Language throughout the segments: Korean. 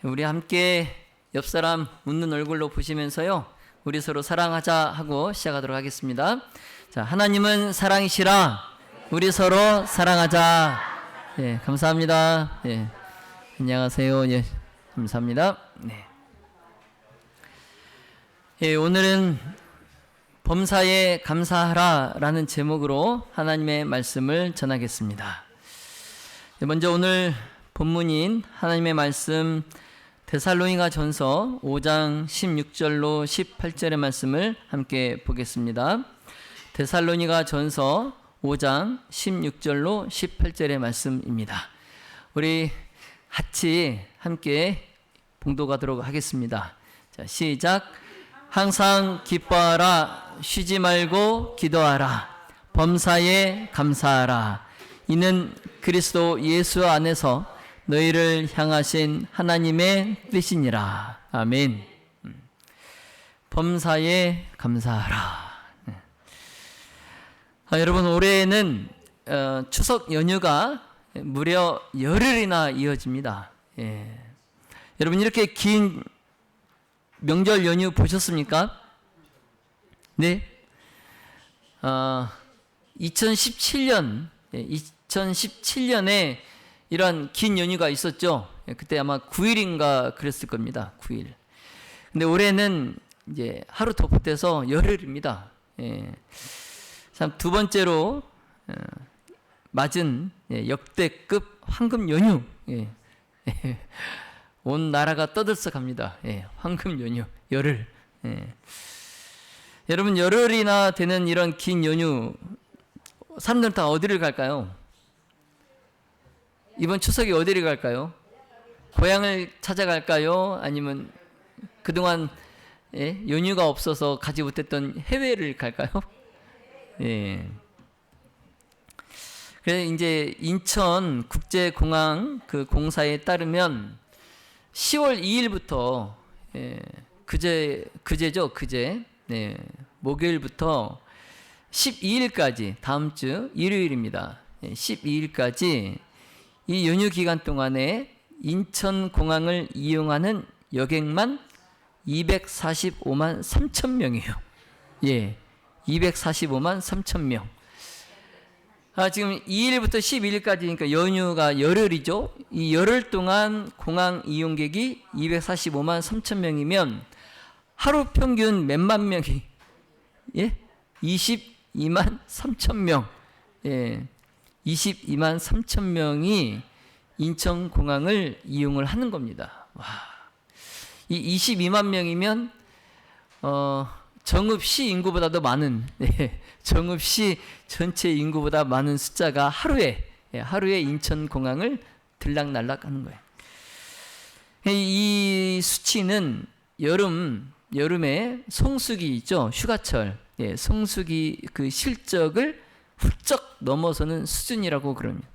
우리 함께 옆 사람 웃는 얼굴로 보시면서요, 우리 서로 사랑하자 하고 시작하도록 하겠습니다. 자, 하나님은 사랑이시라. 우리 서로 사랑하자. 예, 감사합니다. 예, 안녕하세요. 예, 감사합니다. 네. 예, 오늘은 범사에 감사하라라는 제목으로 하나님의 말씀을 전하겠습니다. 먼저 오늘 본문인 하나님의 말씀 데살로니가 전서 5장 16절로 18절의 말씀을 함께 보겠습니다. 데살로니가 전서 5장 16절로 18절의 말씀입니다. 우리 같이 함께 봉독하도록 하겠습니다. 자, 시작. 항상 기뻐하라. 쉬지 말고 기도하라. 범사에 감사하라. 이는 그리스도 예수 안에서 너희를 향하신 하나님의 뜻이니라. 아멘. 범사에 감사하라. 여러분, 올해는 추석 연휴가 무려 열흘이나 이어집니다. 예. 여러분, 이렇게 긴 명절 연휴 보셨습니까? 네. 2017년에 이런 긴 연휴가 있었죠. 그때 아마 9일인가 그랬을 겁니다. 9일. 근데 올해는 이제 하루 더 보태서 열흘입니다. 예. 참 두 번째로 맞은 역대급 황금 연휴. 예. 온 나라가 떠들썩합니다. 예. 황금 연휴 열흘. 예. 여러분, 열흘이나 되는 이런 긴 연휴, 사람들은 다 어디를 갈까요? 이번 추석에 어디를 갈까요? 고향을 찾아갈까요? 아니면 그동안 연휴가 없어서 가지 못했던 해외를 갈까요? 예. 그래서 이제 인천 국제공항 그 공사에 따르면 10월 2일부터 그제죠. 네, 목요일부터 12일까지 다음 주 일요일입니다. 12일까지 이 연휴 기간 동안에 인천공항을 이용하는 여객만 245만 3천 명이에요. 예, 245만 3천 명. 지금 2일부터 12일까지니까 연휴가 열흘이죠. 이 열흘 동안 공항 이용객이 245만 3천 명이면 하루 평균 몇만 명이? 예? 22만 3천 명. 예. 22만 3천 명이 인천공항을 이용을 하는 겁니다. 와. 이 22만 명이면 정읍시 인구보다도 많은, 정읍시 전체 인구보다 많은 숫자가 하루에 인천공항을 들락날락 하는 거예요. 이 수치는 여름에 성수기 있죠, 휴가철. 성수기 그 실적을 훌쩍 넘어서는 수준이라고 그럽니다.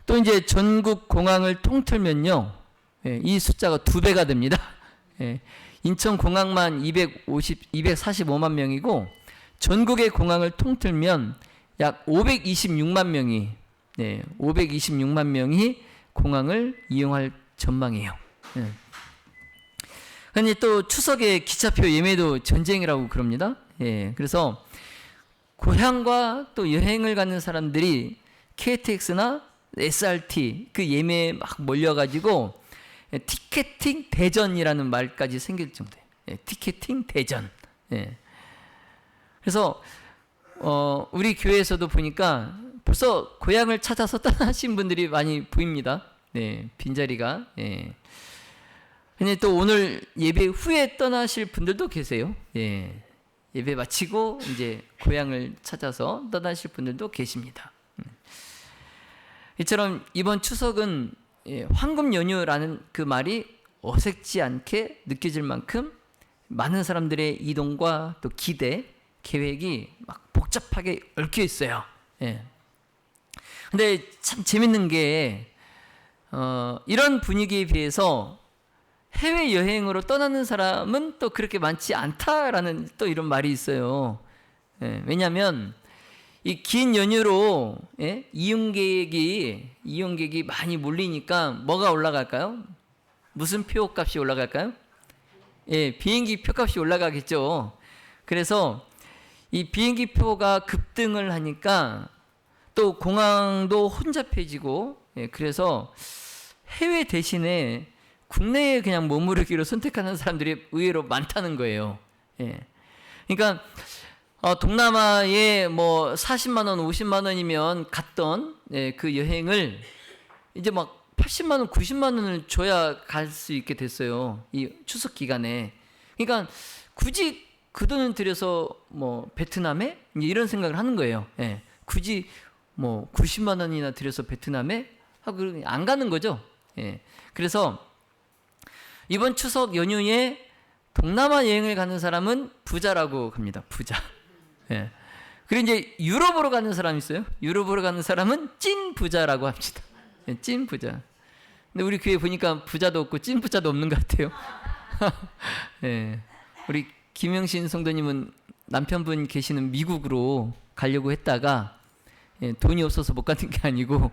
또 이제 전국 공항을 통틀면요, 이 숫자가 2배가 됩니다. 인천공항만 245만 명이고 전국의 공항을 통틀면 약 526만 명이 526만 명이 공항을 이용할 전망이에요. 근데 또 추석에 기차표 예매도 전쟁이라고 그럽니다. 그래서 고향과 또 여행을 가는 사람들이 KTX나 SRT 그 예매에 막 몰려가지고 티켓팅 대전이라는 말까지 생길 정도예요. 티켓팅 대전. 그래서 우리 교회에서도 보니까 벌써 고향을 찾아서 떠나신 분들이 많이 보입니다. 빈자리가. 근데 또 오늘 예배 후에 떠나실 분들도 계세요. 예배 마치고 이제 고향을 찾아서 떠나실 분들도 계십니다. 이처럼 이번 추석은 황금 연휴라는 그 말이 어색지 않게 느껴질 만큼 많은 사람들의 이동과 또 기대, 계획이 막 복잡하게 얽혀 있어요. 근데 참 재밌는 게 이런 분위기에 비해서 해외여행으로 떠나는 사람은 또 그렇게 많지 않다라는 또 이런 말이 있어요. 왜냐하면 이 긴 연휴로 이용객이 많이 몰리니까 뭐가 올라갈까요? 무슨 표값이 올라갈까요? 비행기 표값이 올라가겠죠. 그래서 이 비행기 표가 급등을 하니까 또 공항도 혼잡해지고, 그래서 해외 대신에 국내에 그냥 머무르기로 선택하는 사람들이 의외로 많다는 거예요. 그러니까 동남아에 뭐 40만 원, 50만 원이면 갔던 그 여행을 이제 막 80만 원, 90만 원을 줘야 갈 수 있게 됐어요. 이 추석 기간에. 그러니까 굳이 그 돈을 들여서 뭐 베트남에 이런 생각을 하는 거예요. 굳이 뭐 90만 원이나 들여서 베트남에 하고 안 가는 거죠. 그래서 이번 추석 연휴에 동남아 여행을 가는 사람은 부자라고 합니다. 부자. 그리고 이제 유럽으로 가는 사람이 있어요. 유럽으로 가는 사람은 찐 부자라고 합니다. 찐 부자. 근데 우리 교회 보니까 부자도 없고 찐 부자도 없는 것 같아요. 우리 김영신 성도님은 남편분 계시는 미국으로 가려고 했다가 돈이 없어서 못 가는 게 아니고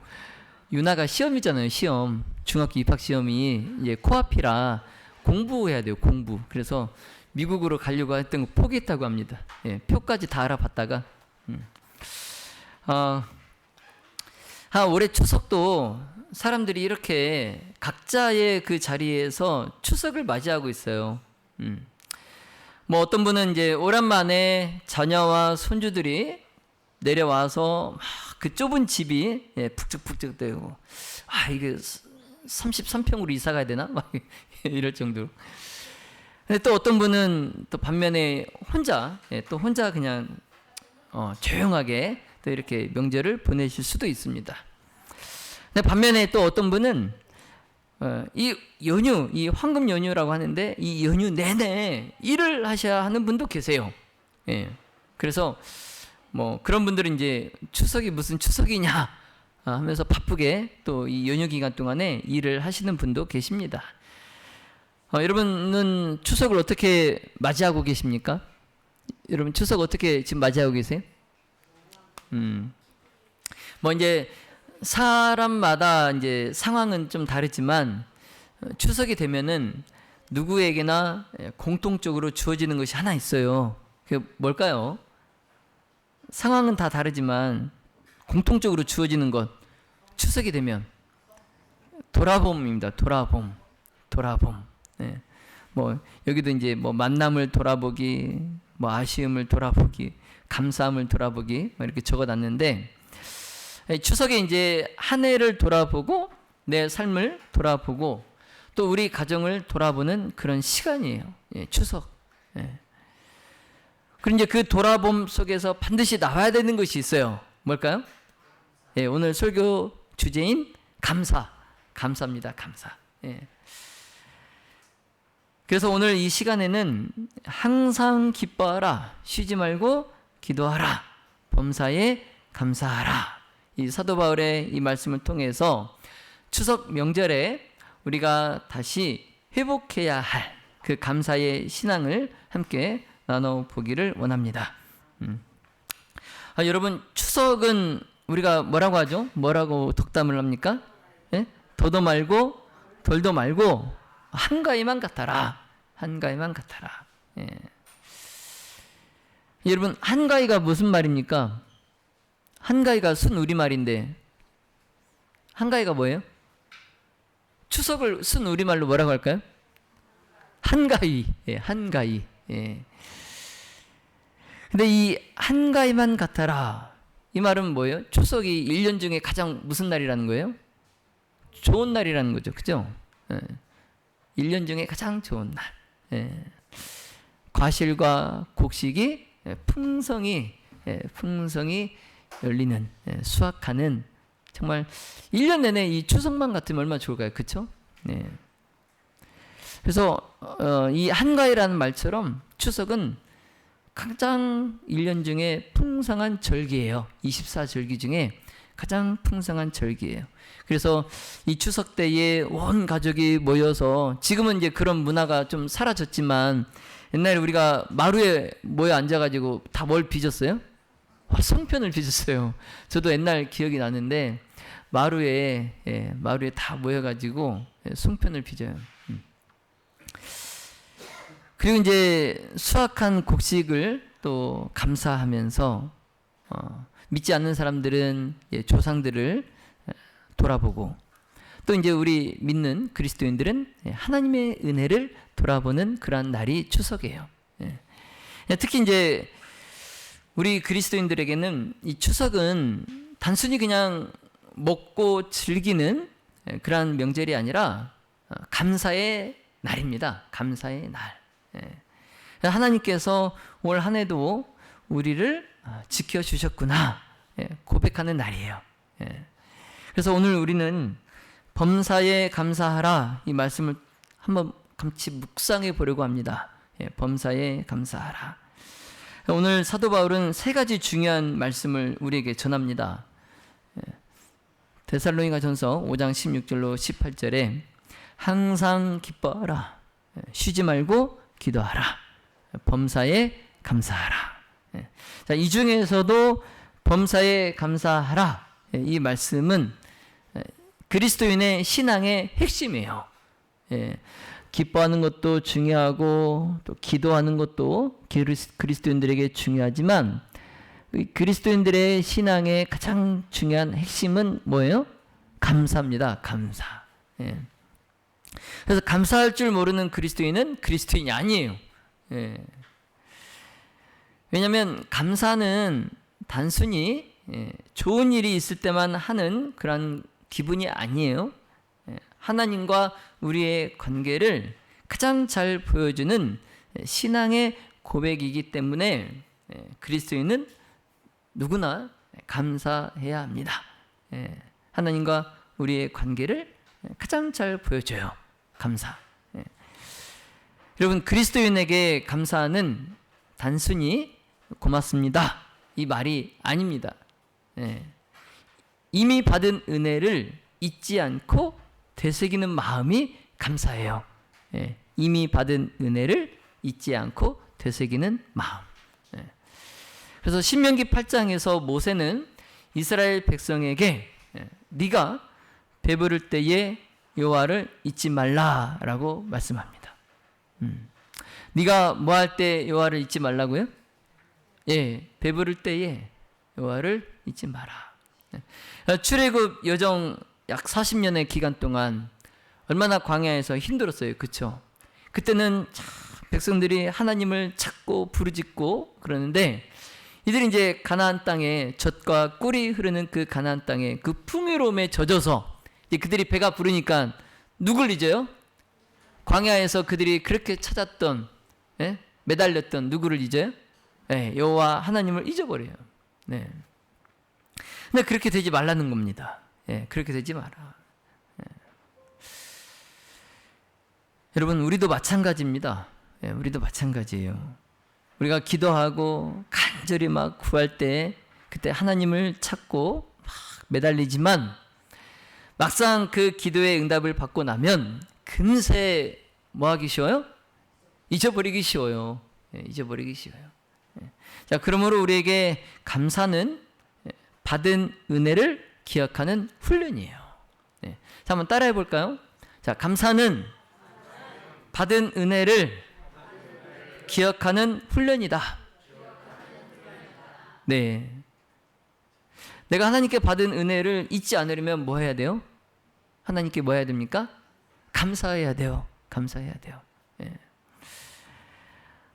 유나가 시험이잖아요. 시험. 중학교 입학 시험이 이제 코앞이라 공부해야 돼요. 공부. 그래서 미국으로 가려고 했던 거 포기했다고 합니다. 표까지 다 알아봤다가 올해 추석도 사람들이 이렇게 각자의 그 자리에서 추석을 맞이하고 있어요. 뭐 어떤 분은 이제 오랜만에 자녀와 손주들이 내려와서 막 그 좁은 집이 북적북적대고 이게 33평으로 이사 가야 되나? 막 이럴 정도로. 근데 또 어떤 분은 또 반면에 혼자 그냥 조용하게 또 이렇게 명절을 보내실 수도 있습니다. 근데 반면에 또 어떤 분은 이 연휴, 이 황금 연휴라고 하는데 이 연휴 내내 일을 하셔야 하는 분도 계세요. 그래서 뭐 그런 분들은 이제 추석이 무슨 추석이냐 하면서 바쁘게 또 이 연휴 기간 동안에 일을 하시는 분도 계십니다. 여러분은 추석을 어떻게 맞이하고 계십니까? 여러분 추석 어떻게 지금 맞이하고 계세요? 뭐 이제 사람마다 이제 상황은 좀 다르지만 추석이 되면은 누구에게나 공통적으로 주어지는 것이 하나 있어요. 그게 뭘까요? 상황은 다 다르지만 공통적으로 주어지는 것, 추석이 되면 돌아봄입니다. 돌아봄. 뭐 여기도 이제 뭐 만남을 돌아보기, 뭐 아쉬움을 돌아보기, 감사함을 돌아보기 뭐 이렇게 적어놨는데 추석에 이제 한 해를 돌아보고 내 삶을 돌아보고 또 우리 가정을 돌아보는 그런 시간이에요. 추석. 그리고 이제 그 돌아봄 속에서 반드시 나와야 되는 것이 있어요. 뭘까요? 오늘 설교 주제인 감사입니다. 감사. 그래서 오늘 이 시간에는 항상 기뻐하라, 쉬지 말고 기도하라, 범사에 감사하라. 이 사도 바울의 이 말씀을 통해서 추석 명절에 우리가 다시 회복해야 할 그 감사의 신앙을 함께 나눠보기를 원합니다. 여러분 추석은 우리가 뭐라고 하죠? 뭐라고 덕담을 합니까? 더도 말고 덜도 말고 한가위만 같아라. 한가위만 같아라. 여러분 한가위가 무슨 말입니까? 한가위가 순 우리말인데 한가위가 뭐예요? 추석을 순 우리말로 뭐라고 할까요? 한가위. 한가위. 근데 이 한가위만 같아라. 이 말은 뭐예요? 추석이 1년 중에 가장 무슨 날이라는 거예요? 좋은 날이라는 거죠. 그죠? 1년 중에 가장 좋은 날. 과실과 곡식이 풍성히 열리는, 수확하는, 정말 1년 내내 이 추석만 같으면 얼마나 좋을까요? 그쵸? 그래서 이 한가위라는 말처럼 추석은 가장 1년 중에 풍성한 절기예요. 24절기 중에 가장 풍성한 절기예요. 그래서 이 추석 때에 온 가족이 모여서, 지금은 이제 그런 문화가 좀 사라졌지만 옛날에 우리가 마루에 모여 앉아가지고 다 뭘 빚었어요? 송편을 빚었어요. 저도 옛날 기억이 나는데 마루에 다 모여가지고 송편을 빚어요. 그리고 이제 수확한 곡식을 또 감사하면서 믿지 않는 사람들은 조상들을 돌아보고, 또 이제 우리 믿는 그리스도인들은 하나님의 은혜를 돌아보는 그러한 날이 추석이에요. 특히 이제 우리 그리스도인들에게는 이 추석은 단순히 그냥 먹고 즐기는 그러한 명절이 아니라 감사의 날입니다. 감사의 날. 하나님께서 올 한 해도 우리를 지켜주셨구나 고백하는 날이에요. 그래서 오늘 우리는 범사에 감사하라, 이 말씀을 한번 같이 묵상해 보려고 합니다. 범사에 감사하라. 오늘 사도 바울은 세 가지 중요한 말씀을 우리에게 전합니다. 데살로니가전서 5장 16절로 18절에 항상 기뻐하라, 쉬지 말고 기도하라, 범사에 감사하라. 자, 이 중에서도 범사에 감사하라, 이 말씀은 그리스도인의 신앙의 핵심이에요. 기뻐하는 것도 중요하고 또 기도하는 것도 그리스도인들에게 중요하지만 그리스도인들의 신앙의 가장 중요한 핵심은 뭐예요? 감사입니다. 감사. 그래서 감사할 줄 모르는 그리스도인은 그리스도인이 아니에요. 왜냐하면 감사는 단순히 좋은 일이 있을 때만 하는 그런 기분이 아니에요. 하나님과 우리의 관계를 가장 잘 보여주는 신앙의 고백이기 때문에 그리스도인은 누구나 감사해야 합니다. 하나님과 우리의 관계를 가장 잘 보여줘요. 감사. 여러분, 그리스도인에게 감사는 단순히 고맙습니다, 이 말이 아닙니다. 이미 받은 은혜를 잊지 않고 되새기는 마음이 감사해요. 이미 받은 은혜를 잊지 않고 되새기는 마음. 그래서 신명기 8장에서 모세는 이스라엘 백성에게 네가 배부를 때에 여호와를 잊지 말라라고 말씀합니다. 네가 뭐 할 때 여호와를 잊지 말라고요? 배부를 때에 여호와를 잊지 마라. 출애굽 여정 약 40년의 기간 동안 얼마나 광야에서 힘들었어요. 그렇죠? 그때는 백성들이 하나님을 찾고 부르짖고 그러는데 이들이 이제 가나안 땅에 젖과 꿀이 흐르는 그 가나안 땅에 그 풍요로움에 젖어서 그들이 배가 부르니까 누굴 잊어요? 광야에서 그들이 그렇게 찾았던, 매달렸던 누구를 잊어요? 여호와 하나님을 잊어버려요. 근데 그렇게 되지 말라는 겁니다. 그렇게 되지 마라. 여러분, 우리도 마찬가지입니다. 우리도 마찬가지예요. 우리가 기도하고 간절히 막 구할 때 그때 하나님을 찾고 막 매달리지만 막상 그 기도의 응답을 받고 나면 금세 뭐 하기 쉬워요? 잊어버리기 쉬워요. 잊어버리기 쉬워요. 자, 그러므로 우리에게 감사는 받은 은혜를 기억하는 훈련이에요. 자, 한번 따라해 볼까요? 자, 감사는 받은 은혜를 기억하는 훈련이다. 네. 내가 하나님께 받은 은혜를 잊지 않으려면 뭐 해야 돼요? 하나님께 뭐 해야 됩니까? 감사해야 돼요. 감사해야 돼요.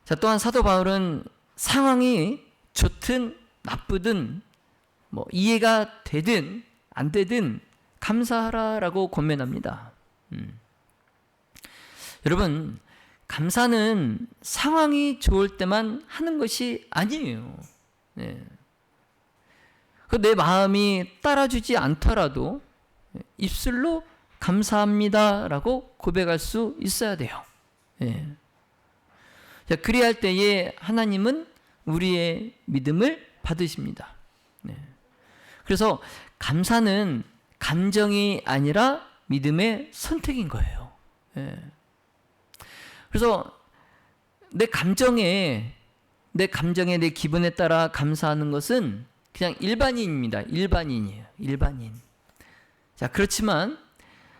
자, 또한 사도 바울은 상황이 좋든 나쁘든 뭐 이해가 되든 안 되든 감사하라라고 권면합니다. 여러분, 감사는 상황이 좋을 때만 하는 것이 아니에요. 내 마음이 따라주지 않더라도 입술로 감사합니다라고 고백할 수 있어야 돼요. 자, 그리할 때에 하나님은 우리의 믿음을 받으십니다. 그래서 감사는 감정이 아니라 믿음의 선택인 거예요. 그래서 내 감정에 내 감정에 내 기분에 따라 감사하는 것은 그냥 일반인입니다. 일반인이에요. 일반인. 자, 그렇지만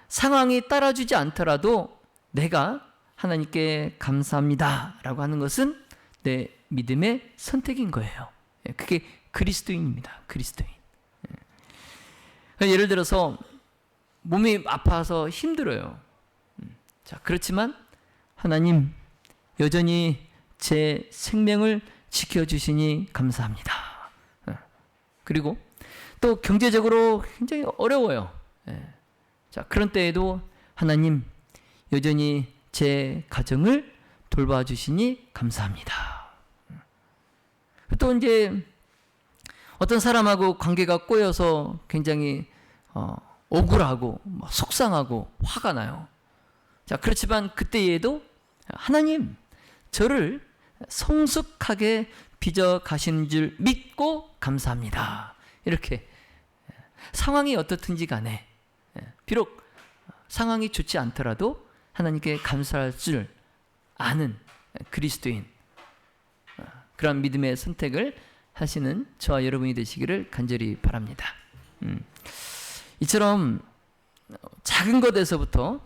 상황이 따라주지 않더라도 내가 하나님께 감사합니다 라고 하는 것은 내 믿음의 선택인 거예요. 그게 그리스도인입니다. 그리스도인. 예를 들어서 몸이 아파서 힘들어요. 자, 그렇지만 하나님 여전히 제 생명을 지켜주시니 감사합니다. 그리고 또 경제적으로 굉장히 어려워요. 자, 그런 때에도 하나님 여전히 제 가정을 돌봐주시니 감사합니다. 또 이제 어떤 사람하고 관계가 꼬여서 굉장히 억울하고 속상하고 화가 나요. 자, 그렇지만 그때에도 하나님 저를 성숙하게 빚어 가시는 줄 믿고 감사합니다. 이렇게 상황이 어떻든지 간에 비록 상황이 좋지 않더라도 하나님께 감사할 줄 아는 그리스도인, 그런 믿음의 선택을 하시는 저와 여러분이 되시기를 간절히 바랍니다. 이처럼 작은 것에서부터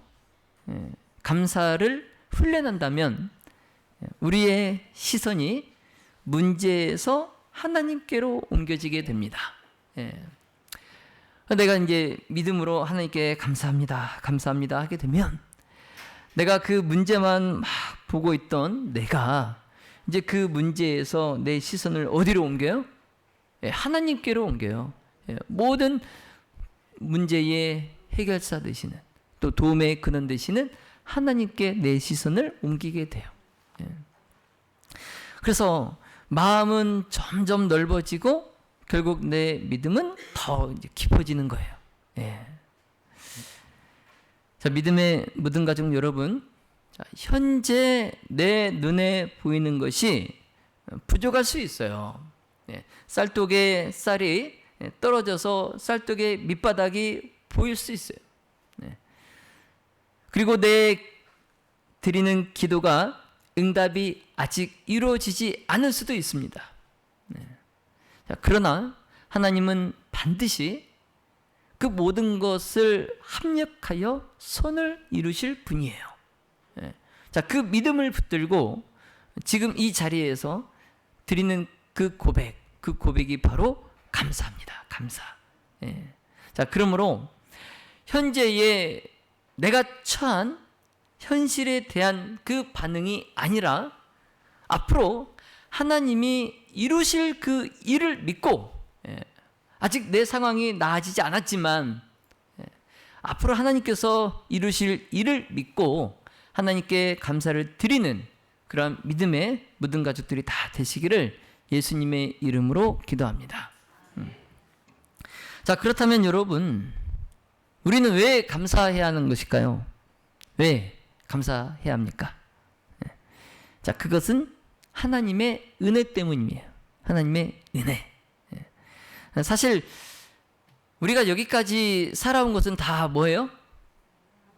감사를 훈련한다면 우리의 시선이 문제에서 하나님께로 옮겨지게 됩니다. 내가 이제 믿음으로 하나님께 감사합니다, 감사합니다 하게 되면 내가 그 문제만 막 보고 있던 내가 이제 그 문제에서 내 시선을 어디로 옮겨요? 하나님께로 옮겨요. 모든 문제의 해결사 되시는, 또 도움의 근원 되시는 하나님께 내 시선을 옮기게 돼요. 그래서 마음은 점점 넓어지고 결국 내 믿음은 더 이제 깊어지는 거예요. 자, 믿음의 모든 가족 여러분, 자, 현재 내 눈에 보이는 것이 부족할 수 있어요. 쌀독에 쌀이 떨어져서 쌀독의 밑바닥이 보일 수 있어요. 그리고 내 드리는 기도가 응답이 아직 이루어지지 않을 수도 있습니다. 자, 그러나 하나님은 반드시 그 모든 것을 합력하여 선을 이루실 분이에요. 자, 그 믿음을 붙들고 지금 이 자리에서 드리는 그 고백이 바로 감사합니다. 감사. 자, 그러므로 현재의 내가 처한 현실에 대한 그 반응이 아니라 앞으로 하나님이 이루실 그 일을 믿고, 아직 내 상황이 나아지지 않았지만 앞으로 하나님께서 이루실 일을 믿고 하나님께 감사를 드리는 그런 믿음의 모든 가족들이 다 되시기를 예수님의 이름으로 기도합니다. 자, 그렇다면 여러분, 우리는 왜 감사해야 하는 것일까요? 왜 감사해야 합니까? 자, 그것은 하나님의 은혜 때문이에요. 하나님의 은혜. 사실 우리가 여기까지 살아온 것은 다 뭐예요?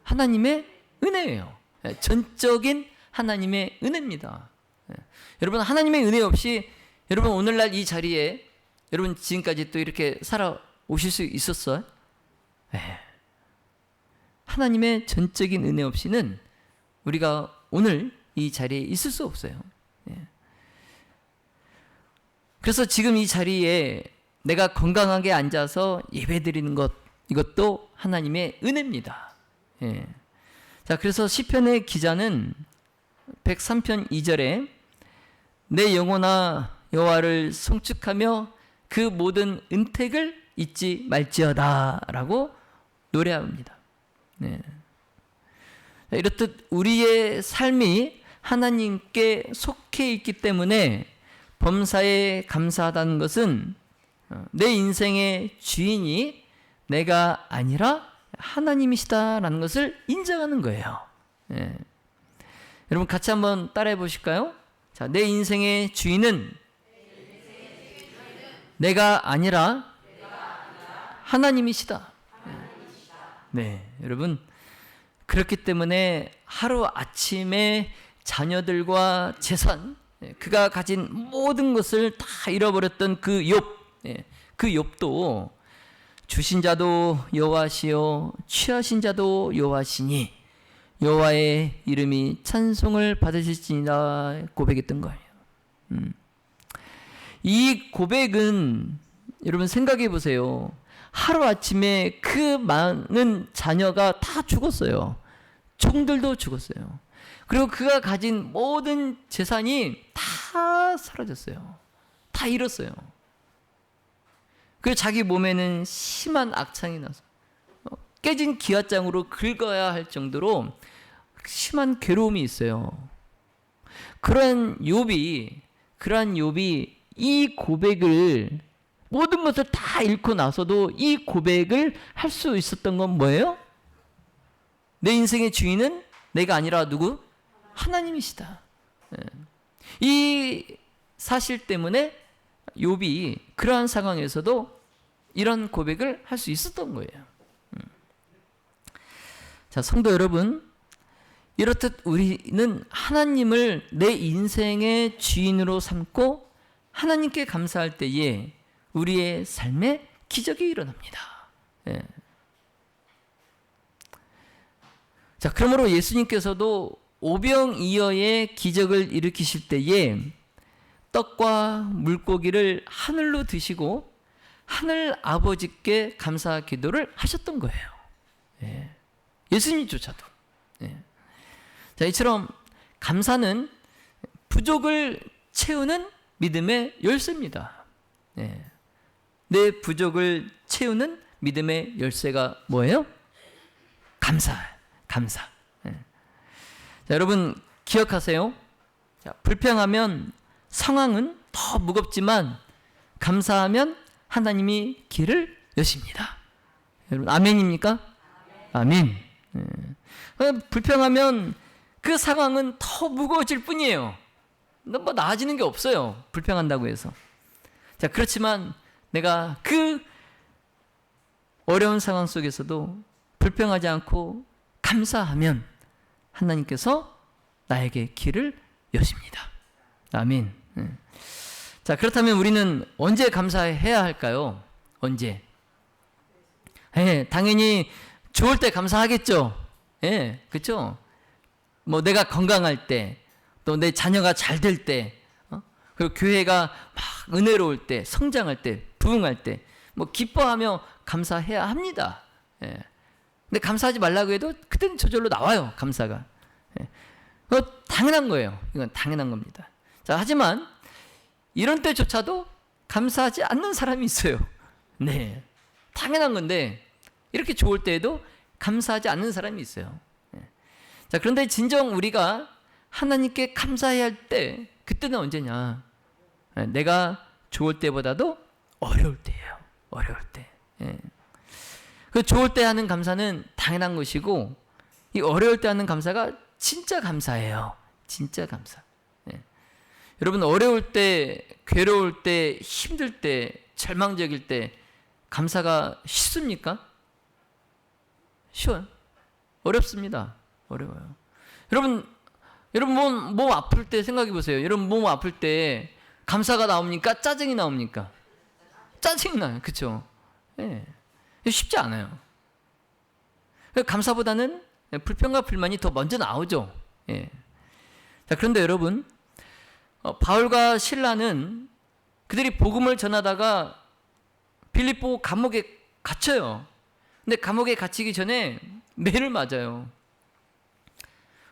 하나님의 은혜예요. 전적인 하나님의 은혜입니다. 여러분, 하나님의 은혜 없이 여러분 오늘날 이 자리에 여러분 지금까지 또 이렇게 살아오실 수 있었어요? 하나님의 전적인 은혜 없이는 우리가 오늘 이 자리에 있을 수 없어요. 그래서 지금 이 자리에 내가 건강하게 앉아서 예배드리는 것, 이것도 하나님의 은혜입니다. 자, 그래서 시편의 기자는 103편 2절에 내 영혼아 여호와를 송축하며 그 모든 은택을 잊지 말지어다 라고 노래합니다. 이렇듯 우리의 삶이 하나님께 속해 있기 때문에 범사에 감사하다는 것은 내 인생의 주인이 내가 아니라 하나님이시다라는 것을 인정하는 거예요. 여러분 같이 한번 따라해 보실까요? 자, 내 인생의 주인은 내가 아니라 하나님이시다. 네, 여러분 그렇기 때문에 하루 아침에 자녀들과 재산, 그가 가진 모든 것을 다 잃어버렸던 그 욥, 그 욥도 주신 자도 여호와시요 취하신 자도 여호와시니 여호와의 이름이 찬송을 받으실지니라 고백했던 거예요. 이 고백은 여러분 생각해 보세요. 하루아침에 그 많은 자녀가 다 죽었어요. 종들도 죽었어요. 그리고 그가 가진 모든 재산이 다 사라졌어요. 다 잃었어요. 그리고 자기 몸에는 심한 악창이 나서 깨진 기와장으로 긁어야 할 정도로 심한 괴로움이 있어요. 그러한 욥이 이 고백을 모든 것을 다 잃고 나서도 이 고백을 할 수 있었던 건 뭐예요? 내 인생의 주인은 내가 아니라 누구? 하나님이시다. 이 사실 때문에 욥이 그러한 상황에서도 이런 고백을 할 수 있었던 거예요. 자, 성도 여러분, 이렇듯 우리는 하나님을 내 인생의 주인으로 삼고 하나님께 감사할 때에 우리의 삶에 기적이 일어납니다. 자, 그러므로 예수님께서도 오병이어의 기적을 일으키실 때에 떡과 물고기를 하늘로 드시고 하늘 아버지께 감사 기도를 하셨던 거예요. 예수님조차도. 자, 이처럼 감사는 부족을 채우는 믿음의 열쇠입니다. 내 부족을 채우는 믿음의 열쇠가 뭐예요? 감사. 자, 여러분 기억하세요. 자, 불평하면 상황은 더 무겁지만 감사하면 하나님이 길을 여십니다. 여러분 아멘입니까? 아멘. 불평하면 그 상황은 더 무거워질 뿐이에요. 뭐 나아지는 게 없어요. 불평한다고 해서. 자, 그렇지만 내가 그 어려운 상황 속에서도 불평하지 않고 감사하면 하나님께서 나에게 길을 여십니다. 아멘. 자, 그렇다면 우리는 언제 감사해야 할까요? 언제? 당연히 좋을 때 감사하겠죠. 그렇죠? 뭐 내가 건강할 때, 또 내 자녀가 잘 될 때, 그리고 교회가 막 은혜로울 때, 성장할 때, 부흥할 때, 뭐 기뻐하며 감사해야 합니다. 근데 감사하지 말라고 해도 그때는 저절로 나와요, 감사가. 당연한 거예요. 이건 당연한 겁니다. 자, 하지만 이런 때조차도 감사하지 않는 사람이 있어요. 네, 당연한 건데 이렇게 좋을 때에도 감사하지 않는 사람이 있어요. 자, 그런데 진정 우리가 하나님께 감사해야 할 때, 그때는 언제냐? 내가 좋을 때보다도 어려울 때예요. 어려울 때. 그 좋을 때 하는 감사는 당연한 것이고, 이 어려울 때 하는 감사가 진짜 감사예요. 진짜 감사. 여러분 어려울 때, 괴로울 때, 힘들 때, 절망적일 때 감사가 쉽습니까? 쉬워요? 어렵습니다. 어려워요. 여러분 몸 아플 때 생각해 보세요. 여러분 몸 아플 때 감사가 나옵니까? 짜증이 나옵니까? 짜증이 나요. 그렇죠? 쉽지 않아요. 감사보다는 불평과 불만이 더 먼저 나오죠. 자, 그런데 여러분, 바울과 실라는 그들이 복음을 전하다가 빌립보 감옥에 갇혀요. 근데 감옥에 갇히기 전에 매를 맞아요.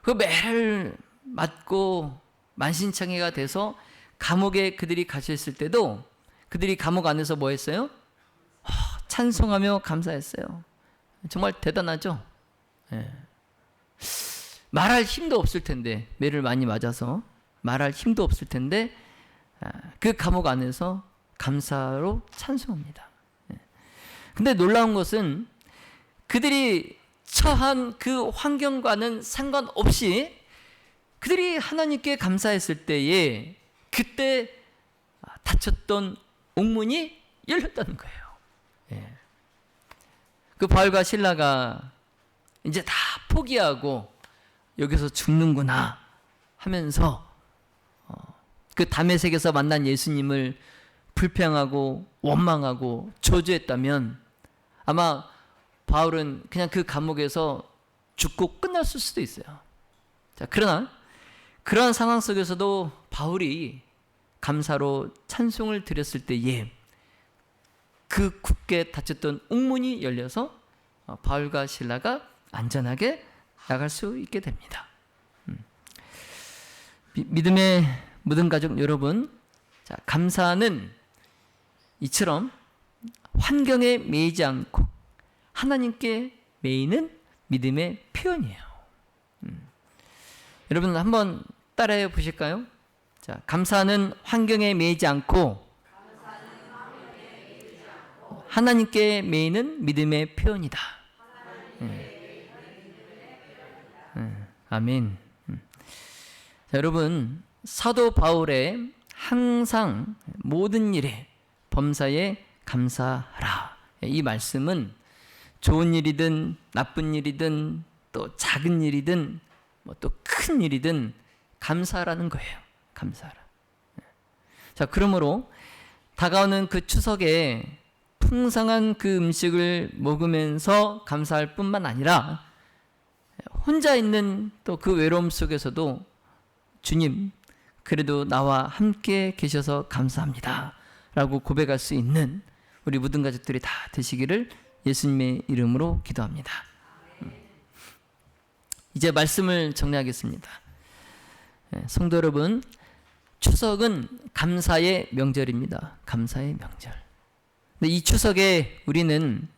그 매를 맞고 만신창이가 돼서 감옥에 그들이 갇혔을 때도 그들이 감옥 안에서 뭐 했어요? 찬송하며 감사했어요. 정말 대단하죠? 말할 힘도 없을 텐데, 매를 많이 맞아서 말할 힘도 없을 텐데 그 감옥 안에서 감사로 찬송합니다. 근데 놀라운 것은 그들이 처한 그 환경과는 상관없이 그들이 하나님께 감사했을 때에 그때 닫혔던 옥문이 열렸다는 거예요. 그 바울과 실라가 이제 다 포기하고 여기서 죽는구나 하면서 그 다메섹에서 만난 예수님을 불평하고 원망하고 저주했다면 아마 바울은 그냥 그 감옥에서 죽고 끝났을 수도 있어요. 자, 그러나 그러한 상황 속에서도 바울이 감사로 찬송을 드렸을 때에 그 굳게 닫혔던 옥문이 열려서 바울과 실라가 안전하게 나갈 수 있게 됩니다. 믿음의 모든 가족 여러분, 자, 감사는 이처럼 환경에 매이지 않고 하나님께 매이는 믿음의 표현이에요. 여러분 한번 따라해 보실까요? 자, 감사는 환경에 매이지 않고 하나님께 매이는 믿음의 표현이다. 아멘. 자, 여러분, 사도 바울의 항상 모든 일에 범사에 감사하라, 이 말씀은 좋은 일이든 나쁜 일이든 또 작은 일이든 뭐 또 큰 일이든 감사하라는 거예요. 감사하라. 자, 그러므로 다가오는 그 추석에 풍성한 그 음식을 먹으면서 감사할 뿐만 아니라 혼자 있는 또 그 외로움 속에서도 주님, 그래도 나와 함께 계셔서 감사합니다 라고 고백할 수 있는 우리 모든 가족들이 다 되시기를 예수님의 이름으로 기도합니다. 이제 말씀을 정리하겠습니다. 성도 여러분, 추석은 감사의 명절입니다. 감사의 명절. 근데 이 추석에 우리는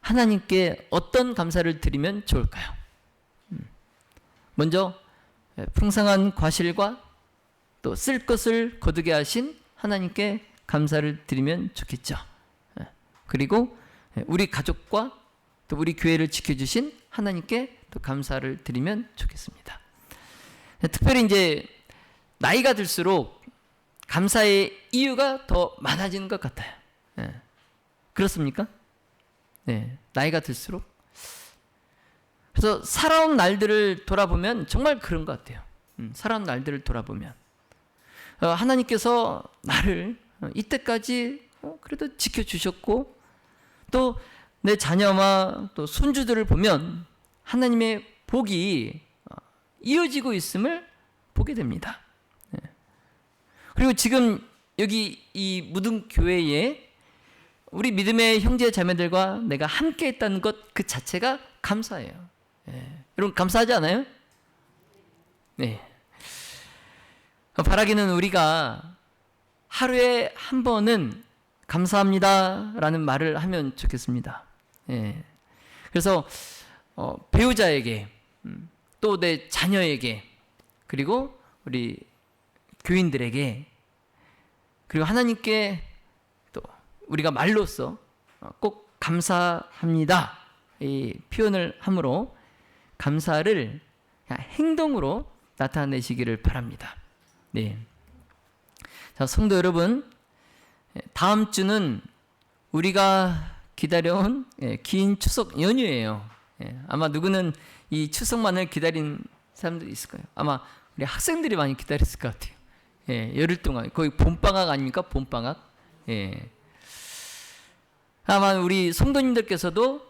하나님께 어떤 감사를 드리면 좋을까요? 먼저 풍성한 과실과 또 쓸 것을 거두게 하신 하나님께 감사를 드리면 좋겠죠. 그리고 우리 가족과 또 우리 교회를 지켜주신 하나님께 또 감사를 드리면 좋겠습니다. 특별히 이제 나이가 들수록 감사의 이유가 더 많아지는 것 같아요. 그렇습니까? 네, 나이가 들수록. 그래서 살아온 날들을 돌아보면 정말 그런 것 같아요. 살아온 날들을 돌아보면 하나님께서 나를 이때까지 그래도 지켜주셨고 또 내 자녀와 또 손주들을 보면 하나님의 복이 이어지고 있음을 보게 됩니다. 그리고 지금 여기 이 무등 교회에 우리 믿음의 형제 자매들과 내가 함께 했다는 것 그 자체가 감사해요. 여러분 감사하지 않아요? 네. 바라기는 우리가 하루에 한 번은 감사합니다 라는 말을 하면 좋겠습니다. 그래서 배우자에게 또 내 자녀에게 그리고 우리 교인들에게 그리고 하나님께 또 우리가 말로써 꼭 감사합니다 이 표현을 함으로 감사를 행동으로 나타내시기를 바랍니다. 네. 자, 성도 여러분, 다음 주는 우리가 기다려온 긴 추석 연휴예요. 아마 누구는 이 추석만을 기다린 사람들이 있을 거예요. 아마 우리 학생들이 많이 기다렸을 것 같아요. 열흘 동안 거의 봄방학 아닙니까? 봄방학. 아마 우리 성도님들께서도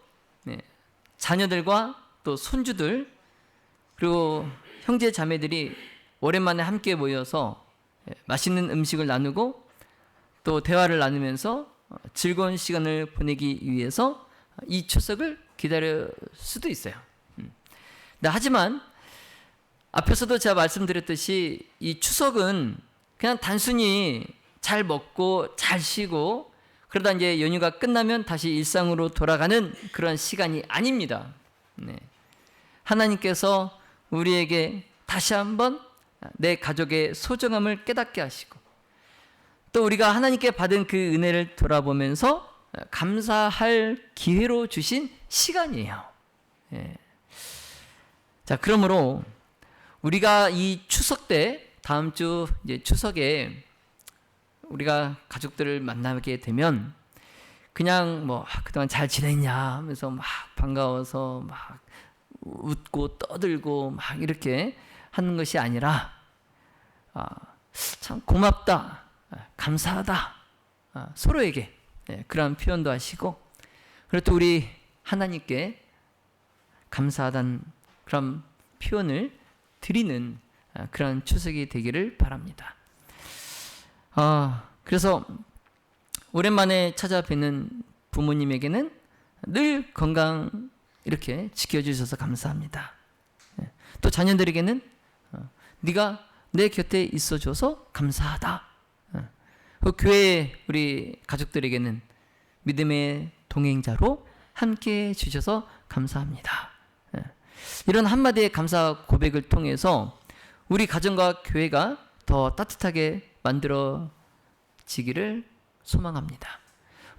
자녀들과 또 손주들 그리고 형제 자매들이 오랜만에 함께 모여서 맛있는 음식을 나누고 또 대화를 나누면서 즐거운 시간을 보내기 위해서 이 추석을 기다릴 수도 있어요. 하지만 앞에서도 제가 말씀드렸듯이 이 추석은 그냥 단순히 잘 먹고 잘 쉬고 그러다 이제 연휴가 끝나면 다시 일상으로 돌아가는 그런 시간이 아닙니다. 하나님께서 우리에게 다시 한번 내 가족의 소중함을 깨닫게 하시고 또 우리가 하나님께 받은 그 은혜를 돌아보면서 감사할 기회로 주신 시간이에요. 자, 그러므로 우리가 이 추석 때 다음 주 이제 추석에 우리가 가족들을 만나게 되면 그냥 뭐 그동안 잘 지냈냐 하면서 막 반가워서 막 웃고 떠들고 막 이렇게 하는 것이 아니라 참 고맙다, 감사하다, 서로에게 그런 표현도 하시고, 그리고 또 우리 하나님께 감사하다는 그런 표현을 드리는 그런 추석이 되기를 바랍니다. 그래서 오랜만에 찾아뵙는 부모님에게는 늘 건강 이렇게 지켜주셔서 감사합니다. 또 자녀들에게는 네가 내 곁에 있어줘서 감사하다. 그 교회 우리 가족들에게는 믿음의 동행자로 함께 해주셔서 감사합니다. 이런 한마디의 감사 고백을 통해서 우리 가정과 교회가 더 따뜻하게 만들어지기를 소망합니다.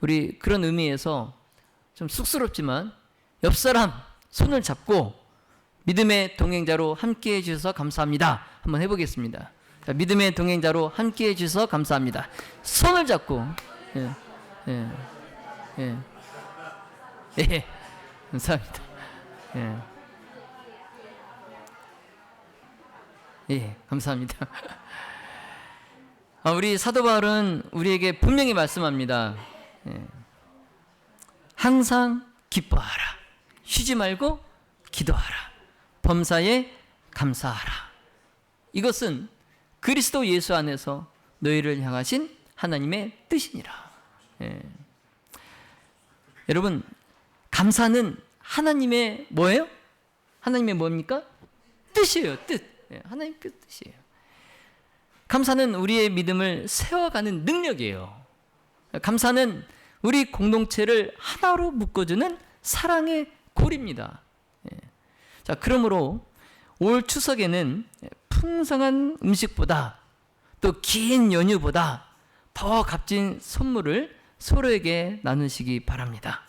우리 그런 의미에서 좀 쑥스럽지만 옆 사람 손을 잡고 믿음의 동행자로 함께 해주셔서 감사합니다. 한번 해보겠습니다. 자, 믿음의 동행자로 함께 해주셔서 감사합니다. 손을 잡고 감사합니다. 감사합니다. 우리 사도 바울은 우리에게 분명히 말씀합니다. 항상 기뻐하라. 쉬지 말고 기도하라. 범사에 감사하라. 이것은 그리스도 예수 안에서 너희를 향하신 하나님의 뜻이니라. 여러분, 감사는 하나님의 뭐예요? 하나님의 뭡니까? 뜻이에요. 뜻. 하나님의 뜻이에요. 감사는 우리의 믿음을 세워가는 능력이에요. 감사는 우리 공동체를 하나로 묶어주는 사랑의 고리입니다. 자, 그러므로 올 추석에는 풍성한 음식보다 또 긴 연휴보다 더 값진 선물을 서로에게 나누시기 바랍니다.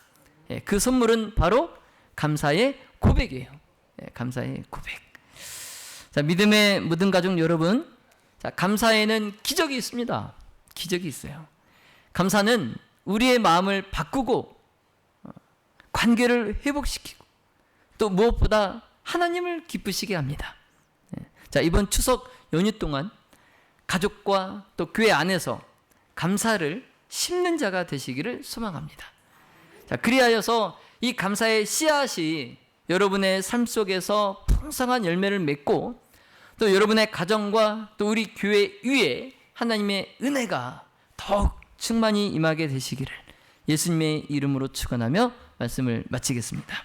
그 선물은 바로 감사의 고백이에요. 감사의 고백. 자, 믿음의 모든 가족 여러분, 자, 감사에는 기적이 있습니다. 기적이 있어요. 감사는 우리의 마음을 바꾸고 관계를 회복시키고 또 무엇보다 하나님을 기쁘시게 합니다. 자, 이번 추석 연휴 동안 가족과 또 교회 안에서 감사를 심는 자가 되시기를 소망합니다. 자, 그리하여서 이 감사의 씨앗이 여러분의 삶 속에서 풍성한 열매를 맺고 또 여러분의 가정과 또 우리 교회 위에 하나님의 은혜가 더욱 충만히 임하게 되시기를 예수님의 이름으로 축원하며 말씀을 마치겠습니다.